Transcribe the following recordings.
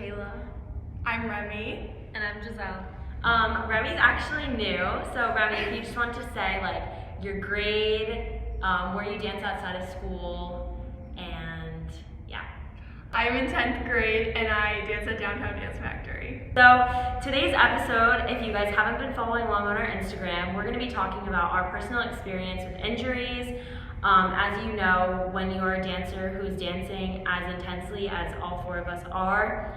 Jayla. I'm Remy. And I'm Giselle. Remy's actually new, so Remy, if you just want to say like your grade, where you dance outside of school, and yeah. I'm in 10th grade and I dance at Downtown Dance Factory. So today's episode, if you guys haven't been following along on our Instagram, we're going to be talking about our personal experience with injuries. As you know, when you are a dancer who's dancing as intensely as all four of us are,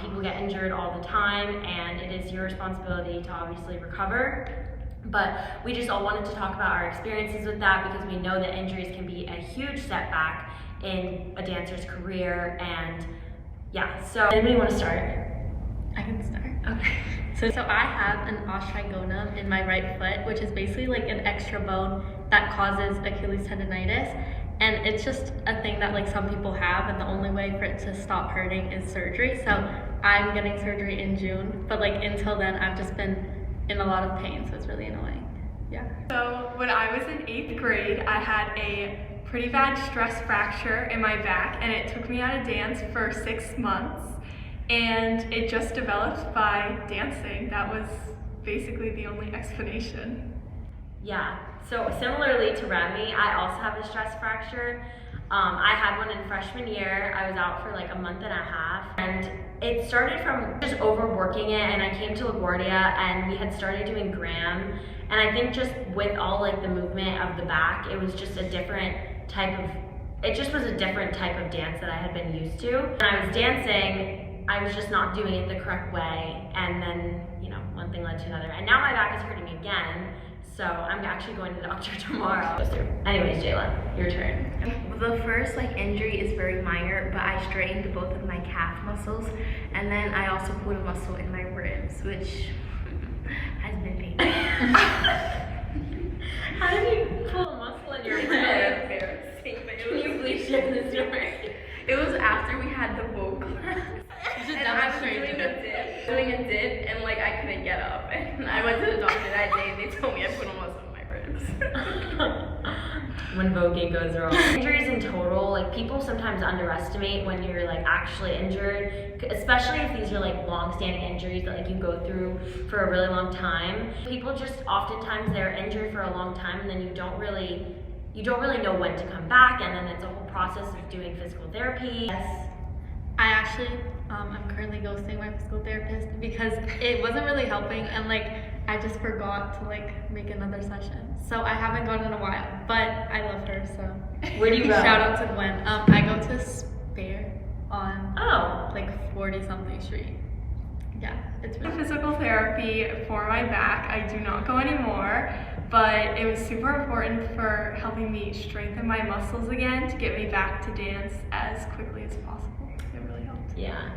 people get injured all the time, and it is your responsibility to obviously recover. But we just all wanted to talk about our experiences with that because we know that injuries can be a huge setback in a dancer's career. And yeah, so anybody want to start? I can start. Okay. So I have an osteogonum in my right foot, which is basically like an extra bone that causes Achilles tendonitis. And it's just a thing that like some people have, and the only way for it to stop hurting is surgery. So I'm getting surgery in June, but like until then I've just been in a lot of pain, so it's really annoying. Yeah. So when I was in 8th grade, I had a pretty bad stress fracture in my back, and it took me out of dance for 6 months. And it just developed by dancing. That was basically the only explanation. Yeah, so similarly to Remy, I also have a stress fracture. I had one in freshman year. I was out for like a month and a half, and it started from just overworking it, and I came to LaGuardia and we had started doing Graham, and I think just with all like the movement of the back, it was just a different type of dance that I had been used to. When I was dancing, I was just not doing it the correct way, and then, you know, one thing led to another, and now my back is hurting again. So I'm actually going to the doctor tomorrow. Anyways, Jayla, your turn. The first injury is very minor, but I strained both of my calf muscles, and then I also pulled a muscle in my ribs, which has been painful. How did you pull a muscle in your ribs? Embarrassing, but Can you please share the story? it was after we had the vogue class. You should And I was demonstrate doing a dip, and I couldn't get up. And I went to the doctor that day, and they told me I put a muscle in my ribs. When voguing goes wrong. Injuries in total, like people sometimes underestimate when you're like actually injured, especially if these are like long-standing injuries that like you go through for a really long time. People just oftentimes they're injured for a long time, and then you don't really know when to come back, and then it's a whole process of doing physical therapy. Yes. I actually, I'm currently ghosting my physical therapist because it wasn't really helping, and I just forgot to make another session. So I haven't gone in a while, but I love her, so. Where do you go? Shout out to Gwen. I go to Spare on 40-something street. Yeah, it's really Physical therapy for my back. I do not go anymore, but it was super important for helping me strengthen my muscles again to get me back to dance as quickly as possible. It really helped. Yeah.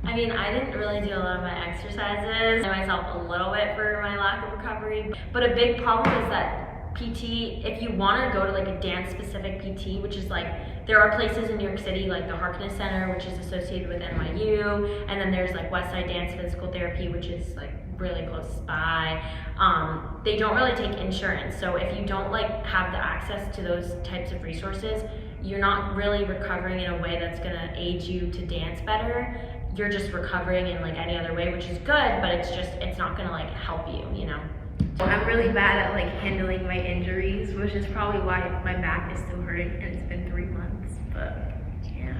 I mean, I didn't really do a lot of my exercises. I myself a little bit for my lack of recovery. But a big problem is that PT, if you want to go to a dance-specific PT, which is there are places in New York City like the Harkness Center, which is associated with NYU, and then there's Westside Dance Physical Therapy, which is really close by. They don't really take insurance, so if you don't have the access to those types of resources, you're not really recovering in a way that's gonna aid you to dance better. You're just recovering in any other way, which is good, but it's not gonna help you, you know? I'm really bad at handling my injuries, which is probably why my back is still hurting, and it's been 3 months, but yeah.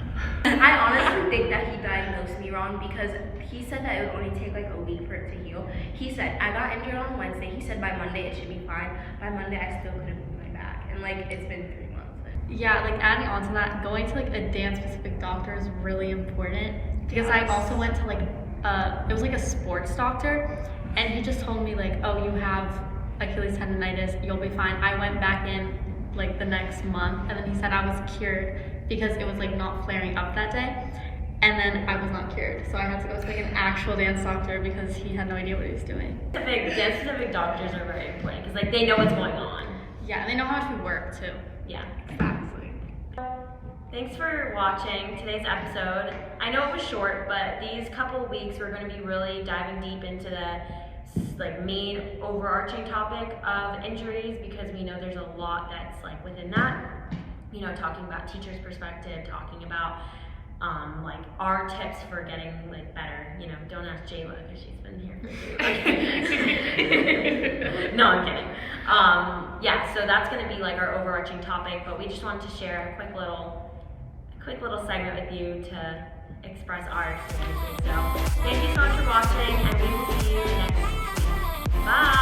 I honestly think that he diagnosed me wrong because he said that it would only take a week for it to heal. He said, I got injured on Wednesday, he said by Monday it should be fine. By Monday I still couldn't move my back, and it's been 3 months. Yeah, adding on to that, going to a dance-specific doctor is really important because I also went to it was a sports doctor, and he just told me oh, you have Achilles tendonitis, you'll be fine. I went back in the next month, and then he said I was cured because it was not flaring up that day, and then I was not cured, so I had to go to an actual dance doctor because he had no idea what he was doing. Dance-specific doctors are very important because they know what's going on. Yeah, and they know how much we work too. Yeah. Exactly. Thanks for watching today's episode. I know it was short, but these couple of weeks we're going to be really diving deep into the main overarching topic of injuries because we know there's a lot that's within that. You know, talking about teachers' perspective, talking about like our tips for getting like better. You know, don't ask Jayla because she's been here for 2. No, I'm kidding. Yeah, so that's going to be like our overarching topic, but we just wanted to share a quick little segment with you to express our experiences. So thank you so much for watching, and we will see you next week. Bye.